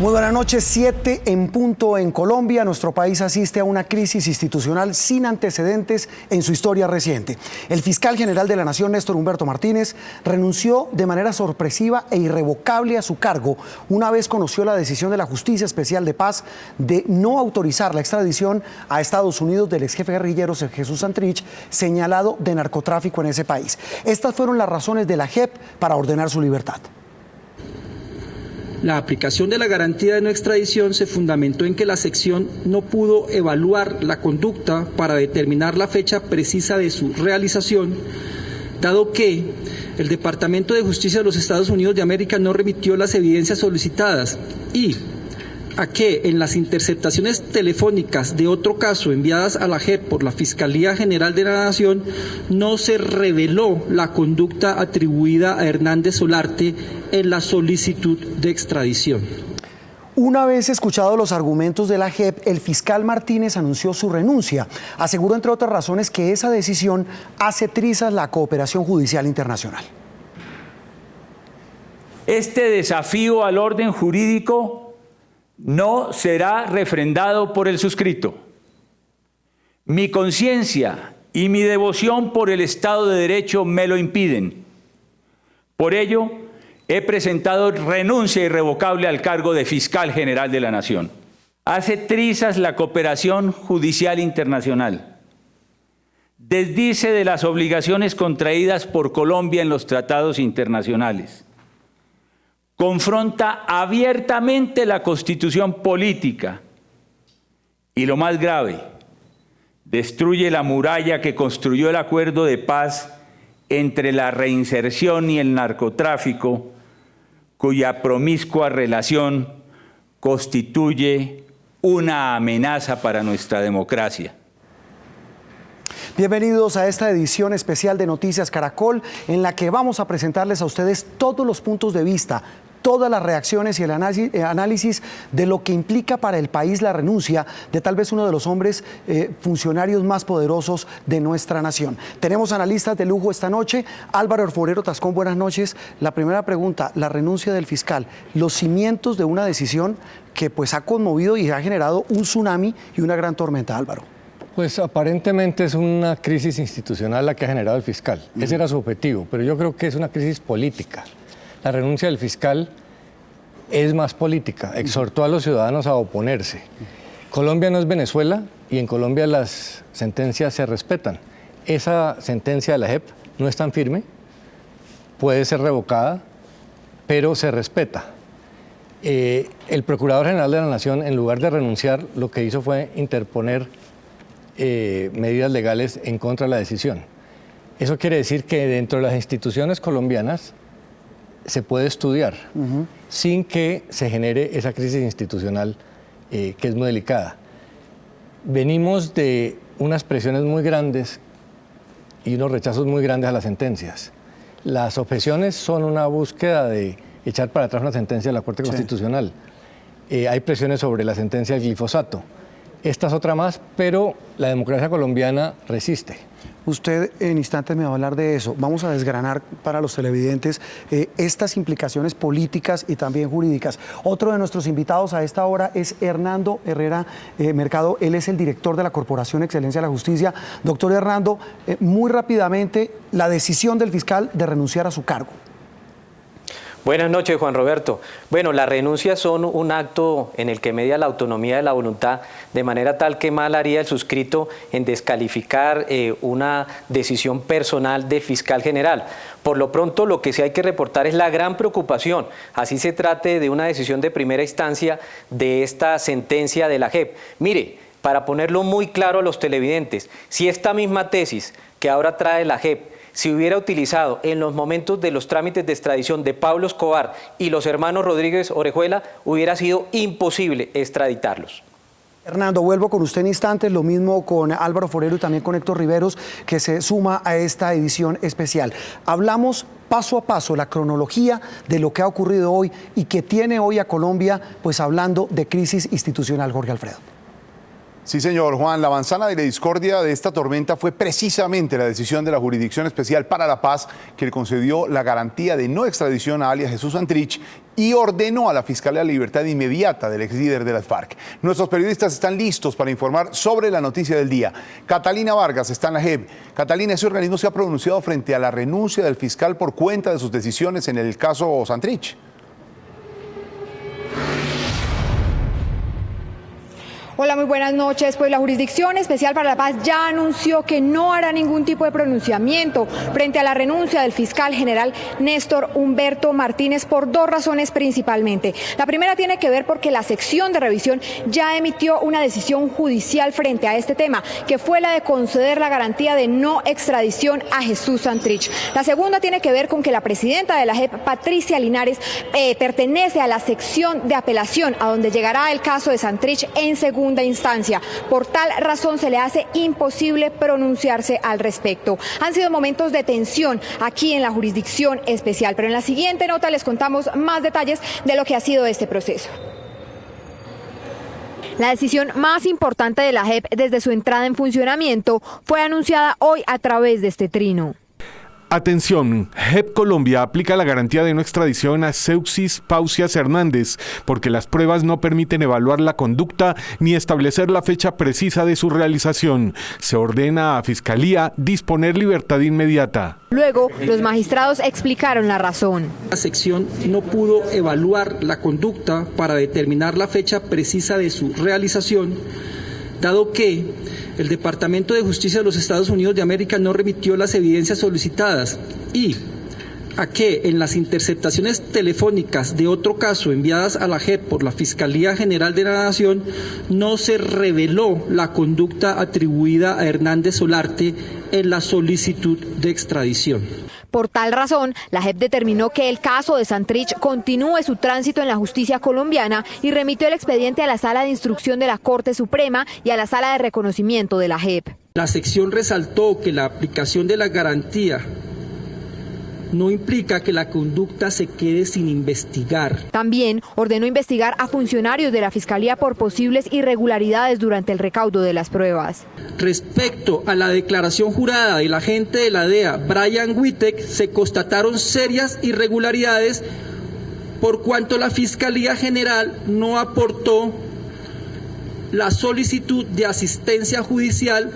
Muy buenas noches, 7 en punto en Colombia. Nuestro país asiste a una crisis institucional sin antecedentes en su historia reciente. El fiscal general de la Nación, Néstor Humberto Martínez, renunció de manera sorpresiva e irrevocable a su cargo una vez conoció la decisión de la Justicia Especial de Paz de no autorizar la extradición a Estados Unidos del ex jefe guerrillero Jesús Santrich, señalado de narcotráfico en ese país. Estas fueron las razones de la JEP para ordenar su libertad. La aplicación de la garantía de no extradición se fundamentó en que la sección no pudo evaluar la conducta para determinar la fecha precisa de su realización, dado que el Departamento de Justicia de los Estados Unidos de América no remitió las evidencias solicitadas y a que en las interceptaciones telefónicas de otro caso enviadas a la JEP por la Fiscalía General de la Nación no se reveló la conducta atribuida a Hernández Solarte en la solicitud de extradición. Una vez escuchados los argumentos de la JEP, el fiscal Martínez anunció su renuncia. Aseguró, entre otras razones, que esa decisión hace trizas la cooperación judicial internacional. Este desafío al orden jurídico no será refrendado por el suscrito. Mi conciencia y mi devoción por el Estado de Derecho me lo impiden. Por ello, he presentado renuncia irrevocable al cargo de Fiscal General de la Nación. Hace trizas la cooperación judicial internacional. Desdice de las obligaciones contraídas por Colombia en los tratados internacionales. Confronta abiertamente la constitución política y, lo más grave, destruye la muralla que construyó el acuerdo de paz entre la reinserción y el narcotráfico, cuya promiscua relación constituye una amenaza para nuestra democracia. Bienvenidos a esta edición especial de Noticias Caracol, en la que vamos a presentarles a ustedes todos los puntos de vista, todas las reacciones y el análisis de lo que implica para el país la renuncia de tal vez uno de los hombres funcionarios más poderosos de nuestra nación. Tenemos analistas de lujo esta noche. Álvaro Forero Tascón, buenas noches. La primera pregunta, la renuncia del fiscal, los cimientos de una decisión que pues ha conmovido y ha generado un tsunami y una gran tormenta, Álvaro. Pues aparentemente es una crisis institucional la que ha generado el fiscal. Ese era su objetivo, pero yo creo que es una crisis política. La renuncia del fiscal es más política, exhortó a los ciudadanos a oponerse. Colombia no es Venezuela y en Colombia las sentencias se respetan. Esa sentencia de la JEP no es tan firme, puede ser revocada, pero se respeta. El Procurador General de la Nación, en lugar de renunciar, lo que hizo fue interponer medidas legales en contra de la decisión. Eso quiere decir que dentro de las instituciones colombianas se puede estudiar sin que se genere esa crisis institucional que es muy delicada. Venimos de unas presiones muy grandes y unos rechazos muy grandes a las sentencias. Las objeciones son una búsqueda de echar para atrás una sentencia de la Corte Constitucional. Hay presiones sobre la sentencia del glifosato. Esta es otra más, pero la democracia colombiana resiste. Usted en instantes me va a hablar de eso. Vamos a desgranar para los televidentes estas implicaciones políticas y también jurídicas. Otro de nuestros invitados a esta hora es Hernando Herrera Mercado. Él es el director de la Corporación Excelencia de la Justicia. Doctor Hernando, muy rápidamente, la decisión del fiscal de renunciar a su cargo. Buenas noches, Juan Roberto. Bueno, las renuncias son un acto en el que media la autonomía de la voluntad, de manera tal que mal haría el suscrito en descalificar una decisión personal del fiscal general. Por lo pronto, lo que sí hay que reportar es la gran preocupación, así se trate de una decisión de primera instancia de esta sentencia de la JEP. Mire, para ponerlo muy claro a los televidentes, si esta misma tesis que ahora trae la JEP se hubiera utilizado en los momentos de los trámites de extradición de Pablo Escobar y los hermanos Rodríguez Orejuela, hubiera sido imposible extraditarlos. Hernando, vuelvo con usted en instantes, lo mismo con Álvaro Forero y también con Héctor Riveros, que se suma a esta edición especial. Hablamos paso a paso, la cronología de lo que ha ocurrido hoy y que tiene hoy a Colombia, pues hablando de crisis institucional, Jorge Alfredo. Sí, señor Juan, la manzana de la discordia de esta tormenta fue precisamente la decisión de la Jurisdicción Especial para la Paz que le concedió la garantía de no extradición a alias Jesús Santrich y ordenó a la Fiscalía la libertad inmediata del ex líder de las FARC. Nuestros periodistas están listos para informar sobre la noticia del día. Catalina Vargas está en la JEP. Catalina, ese organismo se ha pronunciado frente a la renuncia del fiscal por cuenta de sus decisiones en el caso Santrich. Hola, muy buenas noches. Pues la Jurisdicción Especial para la Paz ya anunció que no hará ningún tipo de pronunciamiento frente a la renuncia del fiscal general Néstor Humberto Martínez por dos razones principalmente. La primera tiene que ver porque la sección de revisión ya emitió una decisión judicial frente a este tema, que fue la de conceder la garantía de no extradición a Jesús Santrich. La segunda tiene que ver con que la presidenta de la JEP, Patricia Linares, pertenece a la sección de apelación, a donde llegará el caso de Santrich en segunda instancia. Por tal razón se le hace imposible pronunciarse al respecto. Han sido momentos de tensión aquí en la Jurisdicción Especial, pero en la siguiente nota les contamos más detalles de lo que ha sido este proceso. La decisión más importante de la JEP desde su entrada en funcionamiento fue anunciada hoy a través de este trino. Atención, JEP Colombia aplica la garantía de no extradición a Seuxis Pausias Hernández porque las pruebas no permiten evaluar la conducta ni establecer la fecha precisa de su realización. Se ordena a Fiscalía disponer libertad inmediata. Luego, los magistrados explicaron la razón. La sección no pudo evaluar la conducta para determinar la fecha precisa de su realización, dado que el Departamento de Justicia de los Estados Unidos de América no remitió las evidencias solicitadas y a que en las interceptaciones telefónicas de otro caso enviadas a la JEP por la Fiscalía General de la Nación no se reveló la conducta atribuida a Hernández Solarte en la solicitud de extradición. Por tal razón, la JEP determinó que el caso de Santrich continúe su tránsito en la justicia colombiana y remitió el expediente a la Sala de Instrucción de la Corte Suprema y a la Sala de Reconocimiento de la JEP. La sección resaltó que la aplicación de la garantía no implica que la conducta se quede sin investigar. También ordenó investigar a funcionarios de la Fiscalía por posibles irregularidades durante el recaudo de las pruebas. Respecto a la declaración jurada del agente de la DEA, Brian Wittek, se constataron serias irregularidades por cuanto la Fiscalía General no aportó la solicitud de asistencia judicial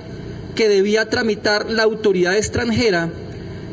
que debía tramitar la autoridad extranjera,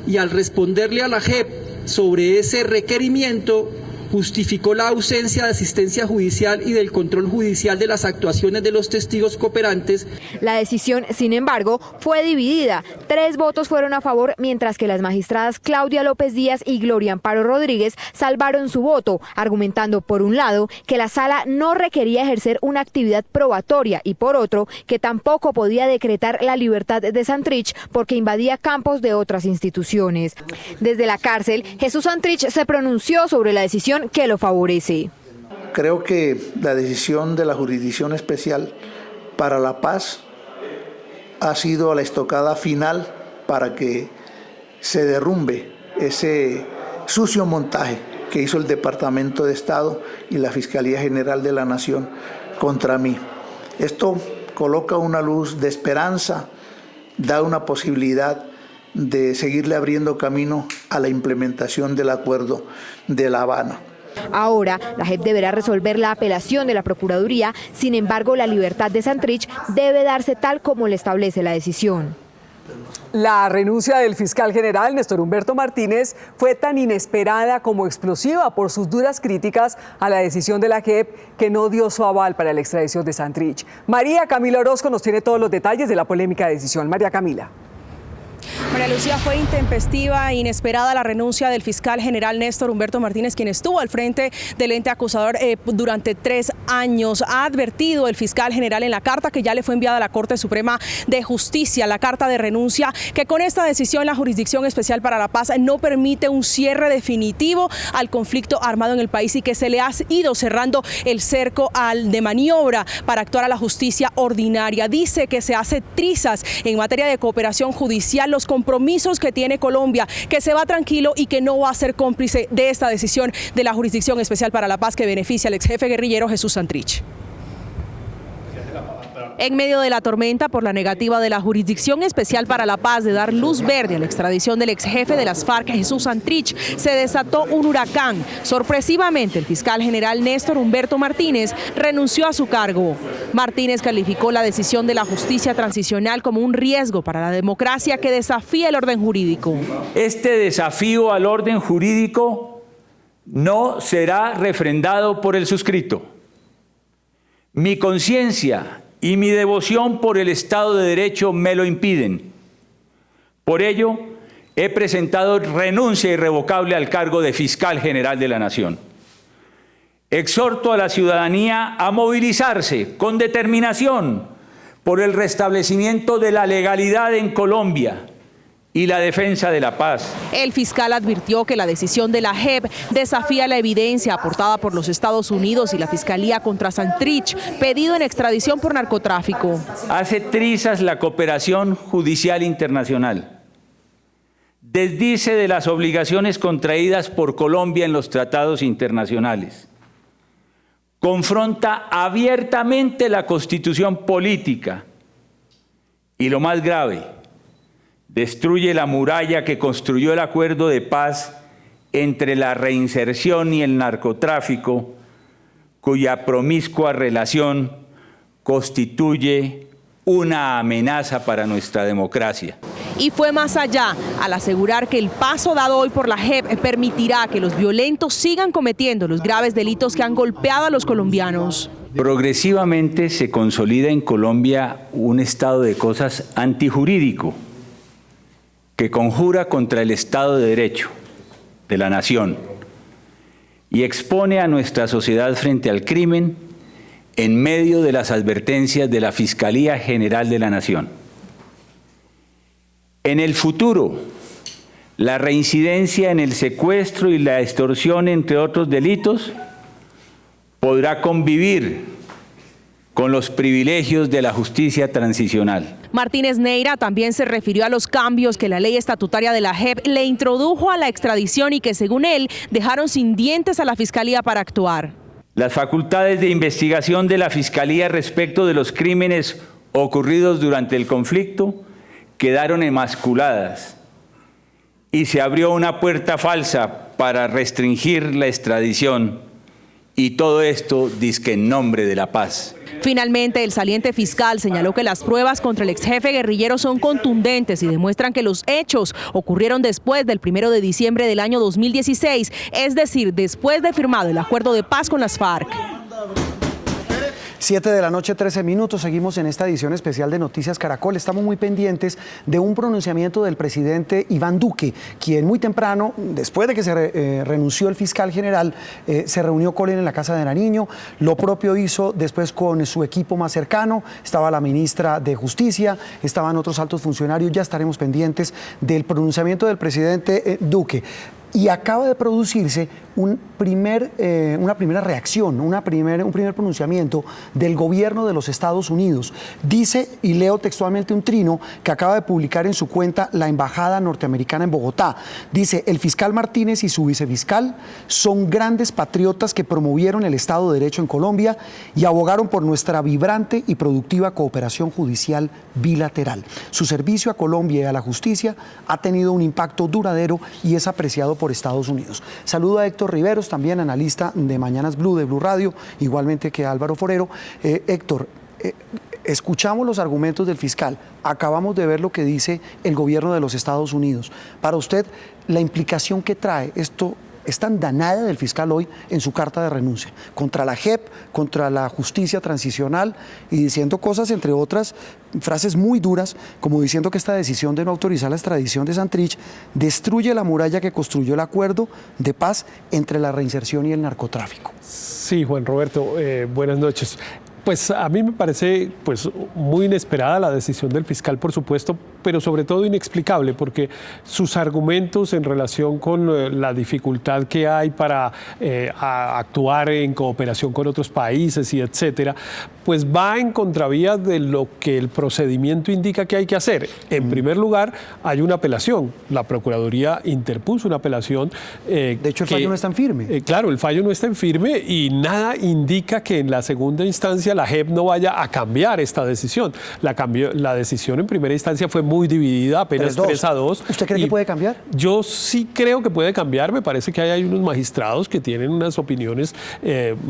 y al responderle a la JEP sobre ese requerimiento, justificó la ausencia de asistencia judicial y del control judicial de las actuaciones de los testigos cooperantes. La decisión, sin embargo, fue dividida. 3 votos fueron a favor, mientras que las magistradas Claudia López Díaz y Gloria Amparo Rodríguez salvaron su voto, argumentando por un lado que la sala no requería ejercer una actividad probatoria y por otro que tampoco podía decretar la libertad de Santrich porque invadía campos de otras instituciones. Desde la cárcel, Jesús Santrich se pronunció sobre la decisión que lo favorece. Creo que la decisión de la Jurisdicción Especial para la Paz ha sido la estocada final para que se derrumbe ese sucio montaje que hizo el Departamento de Estado y la Fiscalía General de la Nación contra mí. Esto coloca una luz de esperanza, da una posibilidad de seguirle abriendo camino a la implementación del Acuerdo de La Habana. Ahora, la JEP deberá resolver la apelación de la Procuraduría, sin embargo, la libertad de Santrich debe darse tal como le establece la decisión. La renuncia del fiscal general Néstor Humberto Martínez fue tan inesperada como explosiva por sus duras críticas a la decisión de la JEP que no dio su aval para la extradición de Santrich. María Camila Orozco nos tiene todos los detalles de la polémica decisión. María Camila. María Lucía, fue intempestiva e inesperada la renuncia del fiscal general Néstor Humberto Martínez, quien estuvo al frente del ente acusador durante 3 años. Ha advertido el fiscal general en la carta que ya le fue enviada a la Corte Suprema de Justicia, la carta de renuncia, que con esta decisión la Jurisdicción Especial para la Paz no permite un cierre definitivo al conflicto armado en el país y que se le ha ido cerrando el cerco de maniobra para actuar a la justicia ordinaria. Dice que se hace trizas en materia de cooperación judicial, los compromisos que tiene Colombia, que se va tranquilo y que no va a ser cómplice de esta decisión de la Jurisdicción Especial para la Paz que beneficia al ex jefe guerrillero Jesús Santrich. En medio de la tormenta por la negativa de la Jurisdicción Especial para la Paz de dar luz verde a la extradición del ex jefe de las FARC, Jesús Santrich, se desató un huracán. Sorpresivamente, el fiscal general Néstor Humberto Martínez renunció a su cargo. Martínez calificó la decisión de la justicia transicional como un riesgo para la democracia que desafía el orden jurídico. Este desafío al orden jurídico no será refrendado por el suscrito. Mi conciencia y mi devoción por el Estado de Derecho me lo impiden. Por ello, he presentado renuncia irrevocable al cargo de fiscal general de la Nación. Exhorto a la ciudadanía a movilizarse con determinación por el restablecimiento de la legalidad en Colombia y la defensa de la paz. El fiscal advirtió que la decisión de la JEP desafía la evidencia aportada por los Estados Unidos y la Fiscalía contra Santrich, pedido en extradición por narcotráfico. Hace trizas la cooperación judicial internacional. Desdice de las obligaciones contraídas por Colombia en los tratados internacionales. Confronta abiertamente la constitución política. Y lo más grave, destruye la muralla que construyó el acuerdo de paz entre la reinserción y el narcotráfico, cuya promiscua relación constituye una amenaza para nuestra democracia. Y fue más allá, al asegurar que el paso dado hoy por la JEP permitirá que los violentos sigan cometiendo los graves delitos que han golpeado a los colombianos. Progresivamente se consolida en Colombia un estado de cosas antijurídico, que conjura contra el Estado de Derecho de la nación y expone a nuestra sociedad frente al crimen en medio de las advertencias de la Fiscalía General de la Nación. En el futuro, la reincidencia en el secuestro y la extorsión, entre otros delitos, podrá convivir con los privilegios de la justicia transicional. Martínez Neira también se refirió a los cambios que la ley estatutaria de la JEP le introdujo a la extradición y que, según él, dejaron sin dientes a la Fiscalía para actuar. Las facultades de investigación de la Fiscalía respecto de los crímenes ocurridos durante el conflicto quedaron emasculadas y se abrió una puerta falsa para restringir la extradición, y todo esto dizque en nombre de la paz. Finalmente, el saliente fiscal señaló que las pruebas contra el ex jefe guerrillero son contundentes y demuestran que los hechos ocurrieron después del 1 de diciembre del año 2016, es decir, después de firmado el acuerdo de paz con las FARC. 7 de la noche, 13 minutos. Seguimos en esta edición especial de Noticias Caracol. Estamos muy pendientes de un pronunciamiento del presidente Iván Duque, quien muy temprano, después de que se renunció el fiscal general, se reunió con él en la Casa de Nariño. Lo propio hizo después con su equipo más cercano. Estaba la ministra de Justicia, estaban otros altos funcionarios. Ya estaremos pendientes del pronunciamiento del presidente Duque. Y acaba de producirse una primera reacción, un primer pronunciamiento del gobierno de los Estados Unidos. Dice, y leo textualmente un trino que acaba de publicar en su cuenta la Embajada Norteamericana en Bogotá. Dice, el fiscal Martínez y su vicefiscal son grandes patriotas que promovieron el Estado de Derecho en Colombia y abogaron por nuestra vibrante y productiva cooperación judicial bilateral. Su servicio a Colombia y a la justicia ha tenido un impacto duradero y es apreciado por Estados Unidos. Saludo a Héctor Riveros, también analista de Mañanas Blue de Blue Radio, igualmente que Álvaro Forero. Héctor, escuchamos los argumentos del fiscal, acabamos de ver lo que dice el gobierno de los Estados Unidos. Para usted, la implicación que trae esto, esta andanada del fiscal hoy en su carta de renuncia, contra la JEP, contra la justicia transicional y diciendo cosas, entre otras, frases muy duras, como diciendo que esta decisión de no autorizar la extradición de Santrich destruye la muralla que construyó el acuerdo de paz entre la reinserción y el narcotráfico. Sí, Juan Roberto, buenas noches. Pues a mí me parece muy inesperada la decisión del fiscal, por supuesto, pero sobre todo inexplicable, porque sus argumentos en relación con la dificultad que hay para actuar en cooperación con otros países y etcétera, pues va en contravía de lo que el procedimiento indica que hay que hacer. En primer lugar, hay una apelación. La Procuraduría interpuso una apelación. De hecho, el fallo no está en firme. Claro, el fallo no está en firme y nada indica que en la segunda instancia la JEP no vaya a cambiar esta decisión. La decisión en primera instancia fue muy dividida, apenas 3-2. ¿Usted cree que puede cambiar? Yo sí creo que puede cambiar. Me parece que hay unos magistrados que tienen unas opiniones,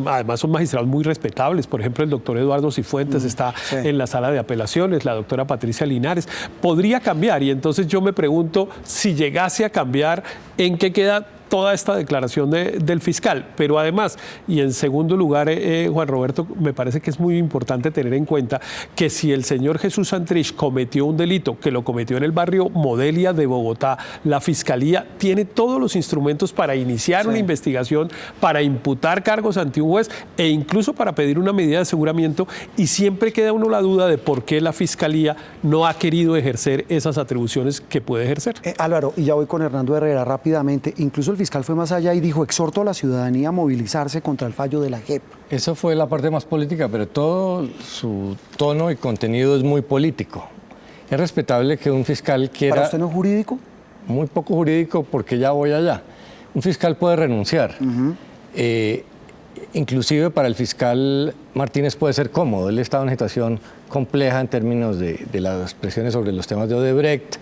además son magistrados muy respetables. Por ejemplo, el doctor Eduardo Cifuentes está en la sala de apelaciones, la doctora Patricia Linares. Podría cambiar y entonces yo me pregunto si llegase a cambiar, ¿en qué queda toda esta declaración del fiscal? Pero además, y en segundo lugar, Juan Roberto, me parece que es muy importante tener en cuenta que si el señor Jesús Santrich cometió un delito, que lo cometió en el barrio Modelia de Bogotá, la Fiscalía tiene todos los instrumentos para iniciar una investigación, para imputar cargos ante un juez e incluso para pedir una medida de aseguramiento, y siempre queda uno la duda de por qué la Fiscalía no ha querido ejercer esas atribuciones que puede ejercer. Álvaro, y ya voy con Hernando Herrera rápidamente. Incluso el fiscal fue más allá y dijo: exhorto a la ciudadanía a movilizarse contra el fallo de la JEP. Eso fue la parte más política, pero todo su tono y contenido es muy político. Es respetable que un fiscal quiera... ¿Para usted no es jurídico? Muy poco jurídico, porque ya voy allá. Un fiscal puede renunciar. Inclusive para el fiscal Martínez puede ser cómodo. Él está en una situación compleja en términos de las presiones sobre los temas de Odebrecht.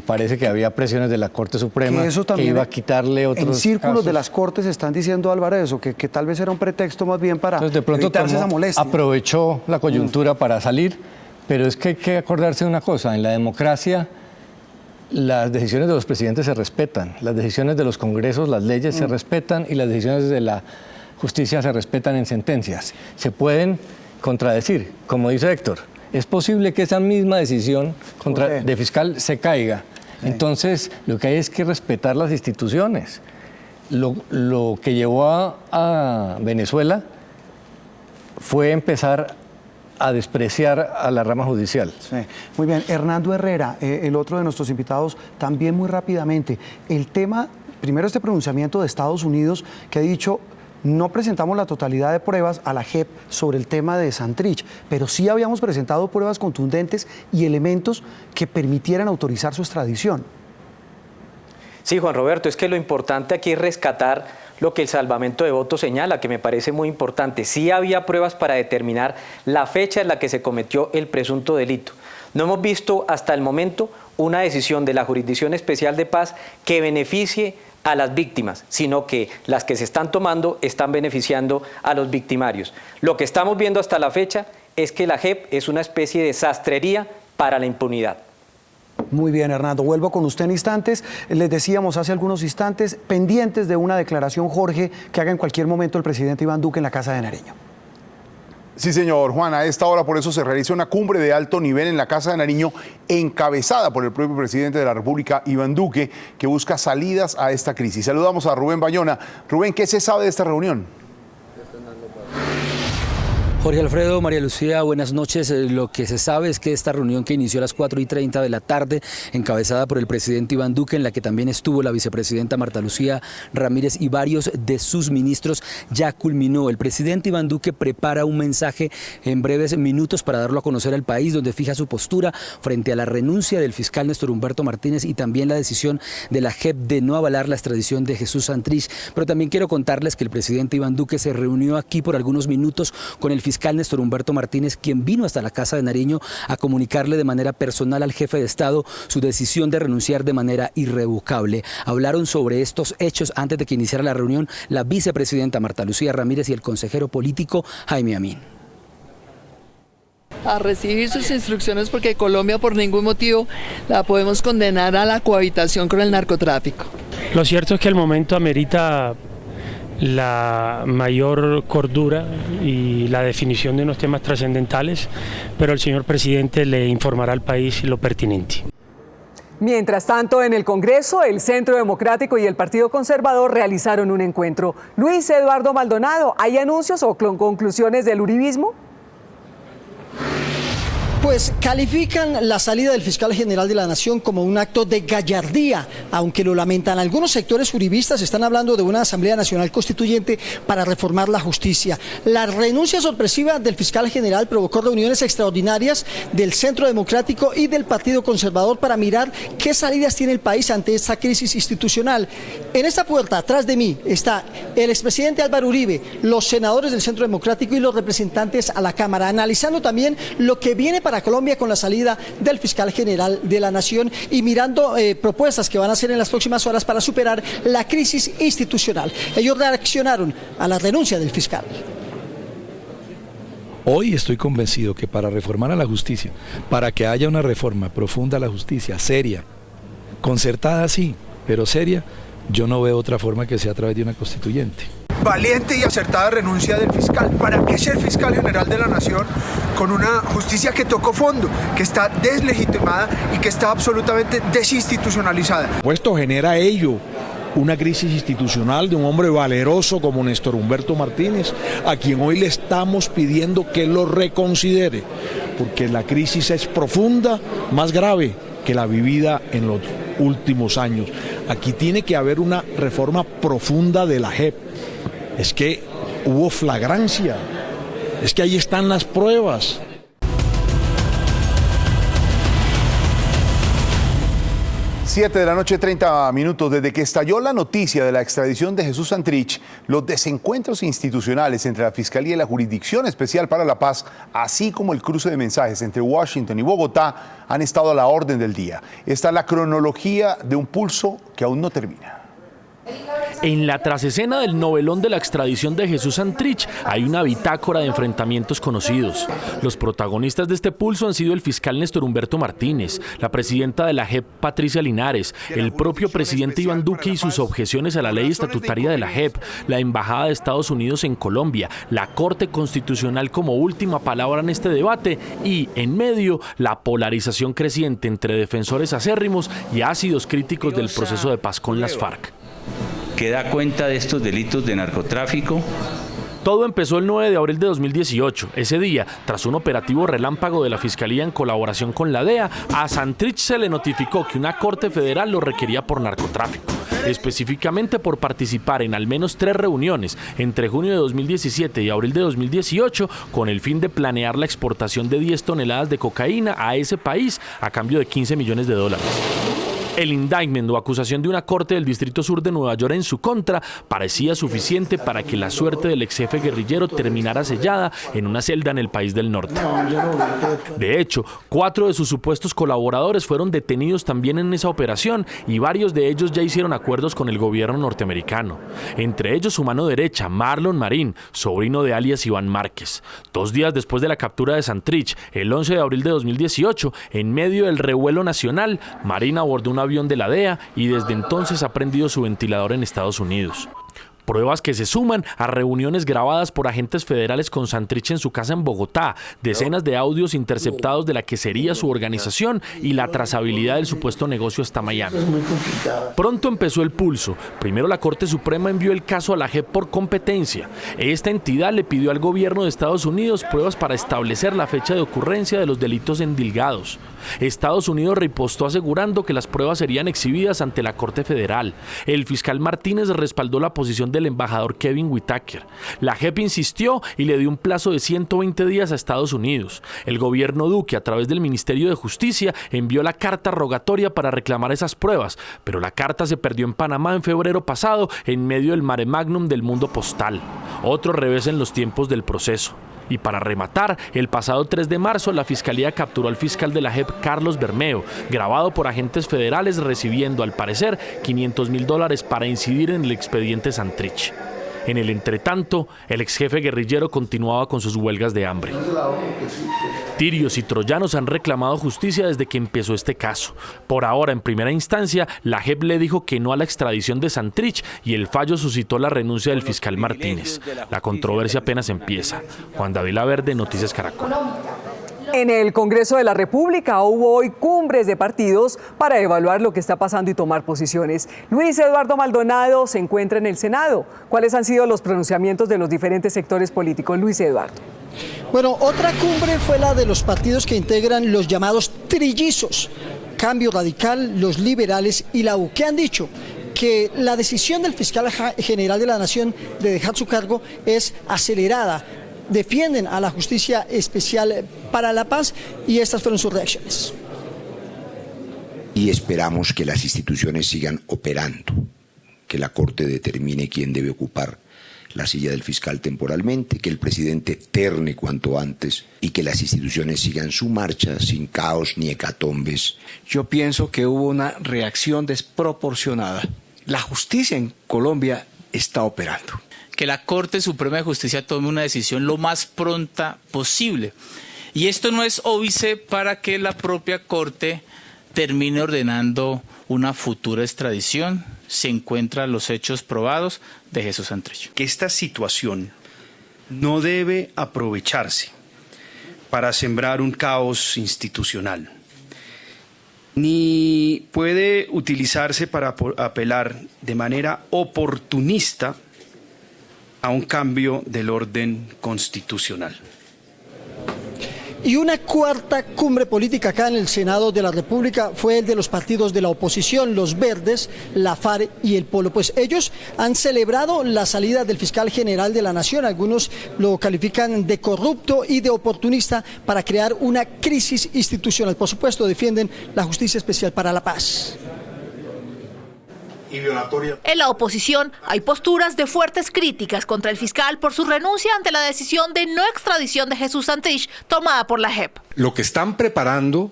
Parece que había presiones de la Corte Suprema que iba a quitarle otros En círculos casos. de las Cortes están diciendo, Álvaro, eso, que tal vez era un pretexto más bien para Entonces, de pronto evitarse esa molestia. Aprovechó la coyuntura para salir, pero es que hay que acordarse de una cosa: en la democracia las decisiones de los presidentes se respetan, las decisiones de los congresos, las leyes se respetan, y las decisiones de la justicia se respetan en sentencias. Se contradecir, como dice Héctor. Es posible que esa misma decisión de fiscal se caiga. Entonces, lo que hay es que respetar las instituciones. Lo que llevó a Venezuela fue empezar a despreciar a la rama judicial. Sí. Muy bien. Hernando Herrera, el otro de nuestros invitados, también muy rápidamente. El tema, primero este pronunciamiento de Estados Unidos que ha dicho: no presentamos la totalidad de pruebas a la JEP sobre el tema de Santrich, pero sí habíamos presentado pruebas contundentes y elementos que permitieran autorizar su extradición. Sí, Juan Roberto, es que lo importante aquí es rescatar lo que el salvamento de votos señala, que me parece muy importante. Sí había pruebas para determinar la fecha en la que se cometió el presunto delito. No hemos visto hasta el momento una decisión de la Jurisdicción Especial de Paz que beneficie a las víctimas, sino que las que se están tomando están beneficiando a los victimarios. Lo que estamos viendo hasta la fecha es que la JEP es una especie de sastrería para la impunidad. Muy bien, Hernando. Vuelvo con usted en instantes. Les decíamos hace algunos instantes, pendientes de una declaración, Jorge, que haga en cualquier momento el presidente Iván Duque en la Casa de Nariño. Sí, señor Juan, a esta hora por eso se realiza una cumbre de alto nivel en la Casa de Nariño, encabezada por el propio presidente de la República, Iván Duque, que busca salidas a esta crisis. Saludamos a Rubén Bayona. Rubén, ¿qué se sabe de esta reunión? Jorge Alfredo, María Lucía, buenas noches. Lo que se sabe es que esta reunión, que inició a las 4:30 de la tarde, encabezada por el presidente Iván Duque, en la que también estuvo la vicepresidenta Marta Lucía Ramírez y varios de sus ministros, ya culminó. El presidente Iván Duque prepara un mensaje en breves minutos para darlo a conocer al país, donde fija su postura frente a la renuncia del fiscal Néstor Humberto Martínez y también la decisión de la JEP de no avalar la extradición de Jesús Santrich. Pero también quiero contarles que el presidente Iván Duque se reunió aquí por algunos minutos con el fiscal Néstor Humberto Martínez, quien vino hasta la Casa de Nariño a comunicarle de manera personal al jefe de Estado su decisión de renunciar de manera irrevocable. Hablaron sobre estos hechos antes de que iniciara la reunión la vicepresidenta Marta Lucía Ramírez y el consejero político Jaime Amín. A recibir sus instrucciones, porque Colombia por ningún motivo la podemos condenar a la cohabitación con el narcotráfico. Lo cierto es que el momento amerita la mayor cordura y la definición de unos temas trascendentales, pero el señor presidente le informará al país lo pertinente. Mientras tanto, en el Congreso, el Centro Democrático y el Partido Conservador realizaron un encuentro. Luis Eduardo Maldonado, ¿hay anuncios o conclusiones del uribismo? Pues califican la salida del fiscal general de la Nación como un acto de gallardía, aunque lo lamentan. Algunos sectores uribistas están hablando de una Asamblea Nacional Constituyente para reformar la justicia. La renuncia sorpresiva del fiscal general provocó reuniones extraordinarias del Centro Democrático y del Partido Conservador para mirar qué salidas tiene el país ante esta crisis institucional. En esta puerta, atrás de mí, está el expresidente Álvaro Uribe, los senadores del Centro Democrático y los representantes a la Cámara, analizando también lo que viene para Colombia con la salida del fiscal general de la Nación y mirando propuestas que van a hacer en las próximas horas para superar la crisis institucional. Ellos reaccionaron a la renuncia del fiscal. Hoy estoy convencido que para reformar a la justicia, para que haya una reforma profunda a la justicia, seria, concertada sí, pero seria, yo no veo otra forma que sea a través de una constituyente. Valiente y acertada renuncia del fiscal. ¿Para qué ser fiscal general de la Nación con una justicia que tocó fondo, que está deslegitimada y que está absolutamente desinstitucionalizada? Esto genera ello una crisis institucional de un hombre valeroso como Néstor Humberto Martínez, a quien hoy le estamos pidiendo que lo reconsidere, porque la crisis es profunda, más grave que la vivida en los últimos años. Aquí tiene que haber una reforma profunda de la JEP. Es que hubo flagrancia, es que ahí están las pruebas. Siete de la noche, 30 minutos. Desde que estalló la noticia de la extradición de Jesús Santrich, los desencuentros institucionales entre la Fiscalía y la Jurisdicción Especial para la Paz, así como el cruce de mensajes entre Washington y Bogotá, han estado a la orden del día. Esta es la cronología de un pulso que aún no termina. En la trasescena del novelón de la extradición de Jesús Santrich hay una bitácora de enfrentamientos conocidos. Los protagonistas de este pulso han sido el fiscal Néstor Humberto Martínez, la presidenta de la JEP Patricia Linares, el propio presidente Iván Duque y sus objeciones a la ley estatutaria de la JEP, la Embajada de Estados Unidos en Colombia, la Corte Constitucional como última palabra en este debate y, en medio, la polarización creciente entre defensores acérrimos y ácidos críticos del proceso de paz con las FARC. ¿Que da cuenta de estos delitos de narcotráfico? Todo empezó el 9 de abril de 2018. Ese día, tras un operativo relámpago de la Fiscalía en colaboración con la DEA, a Santrich se le notificó que una corte federal lo requería por narcotráfico, específicamente por participar en al menos 3 reuniones entre junio de 2017 y abril de 2018 con el fin de planear la exportación de 10 toneladas de cocaína a ese país a cambio de $15 millones. El indictment o acusación de una corte del Distrito Sur de Nueva York en su contra parecía suficiente para que la suerte del ex jefe guerrillero terminara sellada en una celda en el país del norte. De hecho, 4 de sus supuestos colaboradores fueron detenidos también en esa operación y varios de ellos ya hicieron acuerdos con el gobierno norteamericano. Entre ellos su mano derecha, Marlon Marín, sobrino de alias Iván Márquez. 2 días después de la captura de Santrich, el 11 de abril de 2018, en medio del revuelo nacional, Marín abordó un avión de la DEA y desde entonces ha prendido su ventilador en Estados Unidos. Pruebas que se suman a reuniones grabadas por agentes federales con Santrich en su casa en Bogotá, decenas de audios interceptados de la que sería su organización y la trazabilidad del supuesto negocio hasta Miami. Pronto empezó el pulso. Primero la Corte Suprema envió el caso a la JEP por competencia. Esta entidad le pidió al gobierno de Estados Unidos pruebas para establecer la fecha de ocurrencia de los delitos endilgados. Estados Unidos ripostó asegurando que las pruebas serían exhibidas ante la Corte Federal. El fiscal Martínez respaldó la posición del embajador Kevin Whitaker. La JEP insistió y le dio un plazo de 120 días a Estados Unidos. El gobierno Duque, a través del Ministerio de Justicia, envió la carta rogatoria para reclamar esas pruebas, pero la carta se perdió en Panamá en febrero pasado en medio del mare magnum del mundo postal. Otro revés en los tiempos del proceso. Y para rematar, el pasado 3 de marzo la Fiscalía capturó al fiscal de la JEP, Carlos Bermeo, grabado por agentes federales recibiendo, al parecer, $500,000 para incidir en el expediente Santrich. En el entretanto, el ex jefe guerrillero continuaba con sus huelgas de hambre. Tirios y troyanos han reclamado justicia desde que empezó este caso. Por ahora, en primera instancia, la JEP le dijo que no a la extradición de Santrich y el fallo suscitó la renuncia del fiscal Martínez. La controversia apenas empieza. Juan David Laverde, Noticias Caracol. En el Congreso de la República hubo hoy cumbres de partidos para evaluar lo que está pasando y tomar posiciones. Luis Eduardo Maldonado se encuentra en el Senado. ¿Cuáles han sido los pronunciamientos de los diferentes sectores políticos? Luis Eduardo. Bueno, otra cumbre fue la de los partidos que integran los llamados trillizos, Cambio Radical, los liberales y la U, que han dicho que la decisión del fiscal general de la Nación de dejar su cargo es acelerada. Defienden a la Justicia Especial para la Paz y estas fueron sus reacciones. Y esperamos que las instituciones sigan operando, que la Corte determine quién debe ocupar la silla del fiscal temporalmente, que el presidente terne cuanto antes y que las instituciones sigan su marcha sin caos ni hecatombes. Yo pienso que hubo una reacción desproporcionada. La justicia en Colombia está operando. Que la Corte Suprema de Justicia tome una decisión lo más pronta posible. Y esto no es óbice para que la propia Corte termine ordenando una futura extradición. Se encuentran los hechos probados de Jesús Santrich. Que esta situación no debe aprovecharse para sembrar un caos institucional, ni puede utilizarse para apelar de manera oportunista a un cambio del orden constitucional. Y una cuarta cumbre política acá en el Senado de la República fue el de los partidos de la oposición, los Verdes, la FARC y el Polo. Pues ellos han celebrado la salida del fiscal general de la Nación. Algunos lo califican de corrupto y de oportunista para crear una crisis institucional. Por supuesto, defienden la Justicia Especial para la Paz. En la oposición hay posturas de fuertes críticas contra el fiscal por su renuncia ante la decisión de no extradición de Jesús Santrich tomada por la JEP. Lo que están preparando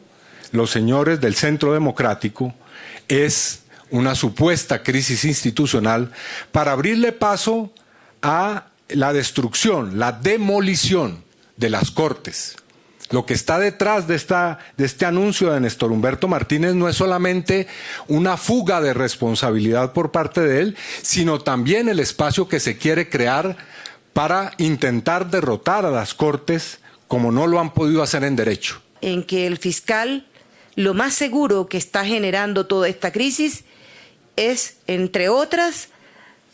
los señores del Centro Democrático es una supuesta crisis institucional para abrirle paso a la destrucción, la demolición de las Cortes. Lo que está detrás de este anuncio de Néstor Humberto Martínez no es solamente una fuga de responsabilidad por parte de él, sino también el espacio que se quiere crear para intentar derrotar a las Cortes como no lo han podido hacer en derecho. En que el fiscal, lo más seguro que está generando toda esta crisis es, entre otras,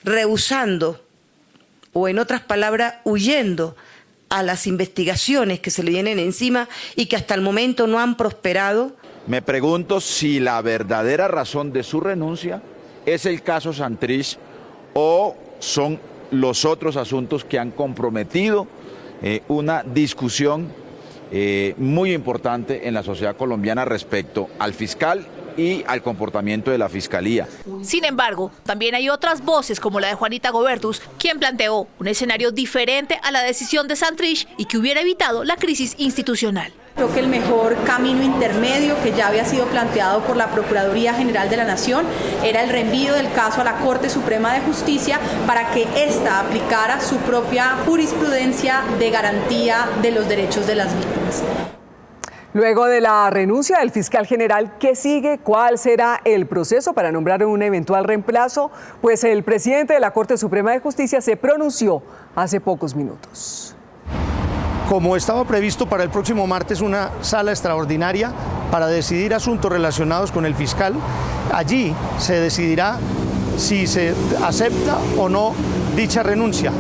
rehusando, o en otras palabras, huyendo a las investigaciones que se le vienen encima y que hasta el momento no han prosperado. Me pregunto si la verdadera razón de su renuncia es el caso Santrich o son los otros asuntos que han comprometido una discusión muy importante en la sociedad colombiana respecto al fiscal y al comportamiento de la Fiscalía. Sin embargo, también hay otras voces como la de Juanita Gobertus, quien planteó un escenario diferente a la decisión de Santrich y que hubiera evitado la crisis institucional. Creo que el mejor camino intermedio que ya había sido planteado por la Procuraduría General de la Nación era el reenvío del caso a la Corte Suprema de Justicia para que ésta aplicara su propia jurisprudencia de garantía de los derechos de las víctimas. Luego de la renuncia del fiscal general, ¿qué sigue? ¿Cuál será el proceso para nombrar un eventual reemplazo? Pues el presidente de la Corte Suprema de Justicia se pronunció hace pocos minutos. Como estaba previsto para el próximo martes una sala extraordinaria para decidir asuntos relacionados con el fiscal, allí se decidirá si se acepta o no dicha renuncia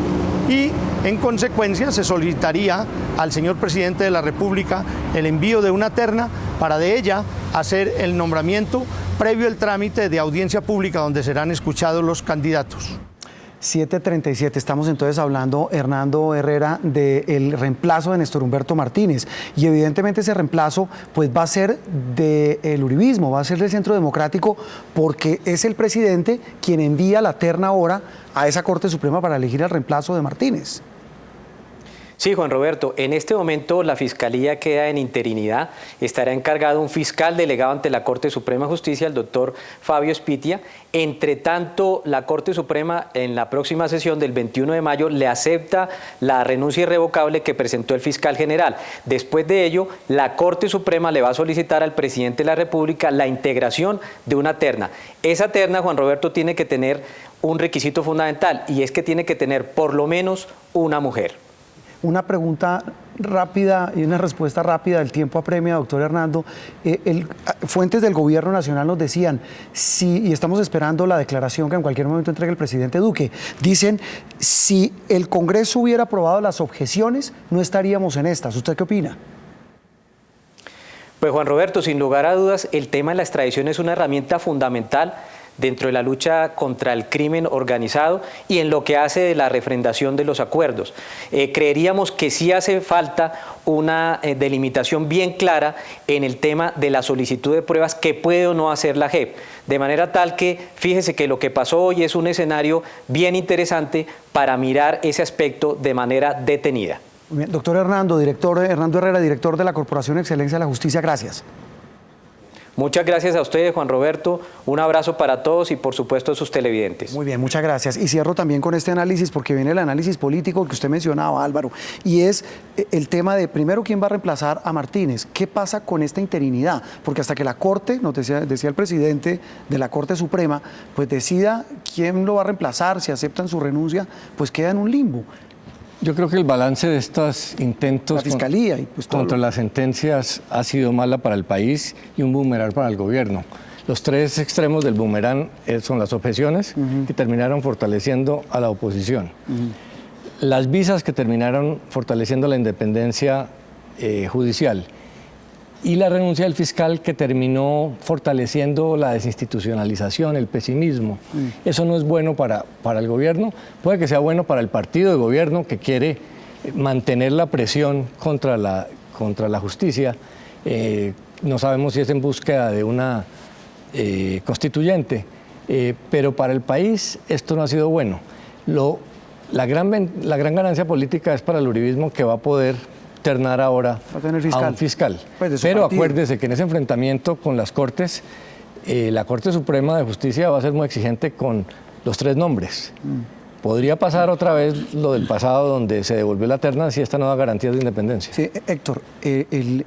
y en consecuencia se solicitaría al señor presidente de la República el envío de una terna para de ella hacer el nombramiento previo al trámite de audiencia pública donde serán escuchados los candidatos. 7:37, estamos entonces hablando, Hernando Herrera, del reemplazo de Néstor Humberto Martínez y evidentemente ese reemplazo pues va a ser del uribismo, va a ser del Centro Democrático porque es el presidente quien envía la terna ahora a esa Corte Suprema para elegir el reemplazo de Martínez. Sí, Juan Roberto, en este momento la Fiscalía queda en interinidad, estará encargado un fiscal delegado ante la Corte Suprema de Justicia, el doctor Fabio Spitia. Entre tanto, la Corte Suprema en la próxima sesión del 21 de mayo le acepta la renuncia irrevocable que presentó el fiscal general. Después de ello, la Corte Suprema le va a solicitar al presidente de la República la integración de una terna. Esa terna, Juan Roberto, tiene que tener un requisito fundamental y es que tiene que tener por lo menos una mujer. Una pregunta rápida y una respuesta rápida, el tiempo apremia, doctor Hernando. Fuentes del gobierno nacional nos decían, y estamos esperando la declaración que en cualquier momento entregue el presidente Duque, dicen, si el Congreso hubiera aprobado las objeciones, no estaríamos en estas. ¿Usted qué opina? Pues Juan Roberto, sin lugar a dudas, el tema de la extradición es una herramienta fundamental dentro de la lucha contra el crimen organizado y en lo que hace de la refrendación de los acuerdos. Creeríamos que sí hace falta una delimitación bien clara en el tema de la solicitud de pruebas que puede o no hacer la JEP, de manera tal que, fíjese que lo que pasó hoy es un escenario bien interesante para mirar ese aspecto de manera detenida. Bien, doctor Hernando Herrera, director de la Corporación Excelencia de la Justicia, gracias. Muchas gracias a ustedes, Juan Roberto. Un abrazo para todos y, por supuesto, a sus televidentes. Muy bien, muchas gracias. Y cierro también con este análisis, porque viene el análisis político que usted mencionaba, Álvaro, y es el tema de, primero, ¿quién va a reemplazar a Martínez? ¿Qué pasa con esta interinidad? Porque hasta que la Corte, nos decía el presidente de la Corte Suprema, pues decida quién lo va a reemplazar, si aceptan su renuncia, pues queda en un limbo. Yo creo que el balance de estos intentos la Fiscalía y pues contra las sentencias ha sido mala para el país y un boomerang para el gobierno. Los tres extremos del boomerang son las objeciones, que terminaron fortaleciendo a la oposición. Las visas, que terminaron fortaleciendo la independencia judicial. Y la renuncia del fiscal, que terminó fortaleciendo la desinstitucionalización, el pesimismo. Eso no es bueno para el gobierno. Puede que sea bueno para el partido de gobierno, que quiere mantener la presión contra la justicia. No sabemos si es en búsqueda de una constituyente, pero para el país esto no ha sido bueno. La gran ganancia política es para el uribismo, que va a poder ternar ahora a un fiscal. Pues pero acuérdese que en ese enfrentamiento con las Cortes, la Corte Suprema de Justicia va a ser muy exigente con los tres nombres. Podría pasar otra vez lo del pasado, donde se devolvió la terna si esta no da garantías de independencia. Sí, Héctor, el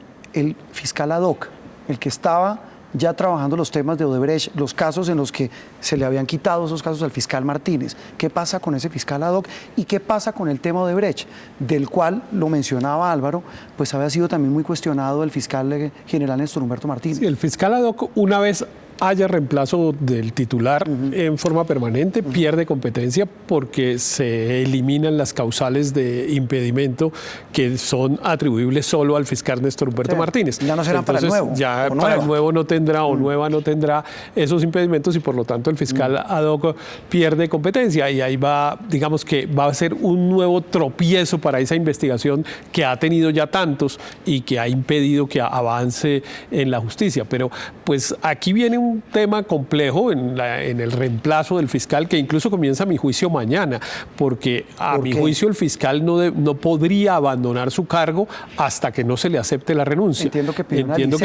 fiscal ad hoc, el que estaba ya trabajando los temas de Odebrecht, los casos en los que se le habían quitado esos casos al fiscal Martínez. ¿Qué pasa con ese fiscal ad hoc? ¿Y qué pasa con el tema Odebrecht? Del cual, lo mencionaba Álvaro, pues había sido también muy cuestionado el fiscal general Néstor Humberto Martínez. Sí, el fiscal ad hoc, una vez haya reemplazo del titular en forma permanente, pierde competencia porque se eliminan las causales de impedimento que son atribuibles solo al fiscal Néstor Humberto Martínez. Ya no serán. Entonces, para el nuevo. Ya para el nuevo no tendrá o nueva no tendrá esos impedimentos y por lo tanto el fiscal ad hoc pierde competencia y ahí va, digamos que va a ser un nuevo tropiezo para esa investigación que ha tenido ya tantos y que ha impedido que avance en la justicia. Pero pues aquí viene un tema complejo en el reemplazo del fiscal, que incluso comienza mi juicio mañana, porque a mi juicio el fiscal no podría abandonar su cargo hasta que no se le acepte la renuncia. Entiendo que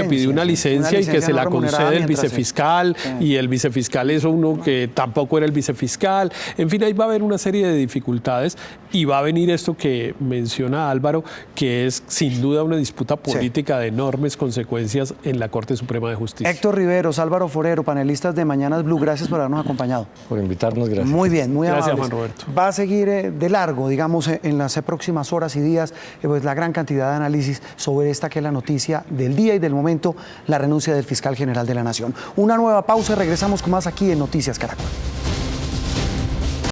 pidió una licencia y que se la concede el vicefiscal y el vicefiscal es uno que tampoco era el vicefiscal. En fin, ahí va a haber una serie de dificultades y va a venir esto que menciona Álvaro, que es sin duda una disputa política de enormes consecuencias en la Corte Suprema de Justicia. Héctor Riveros, Álvaro Forero, panelistas de Mañanas Blue, gracias por habernos acompañado. Por invitarnos, gracias. Muy bien, muy amables. Gracias, Juan Roberto. Va a seguir de largo, digamos, en las próximas horas y días, pues la gran cantidad de análisis sobre esta que es la noticia del día y del momento, la renuncia del fiscal general de la Nación. Una nueva pausa y regresamos con más aquí en Noticias Caracol.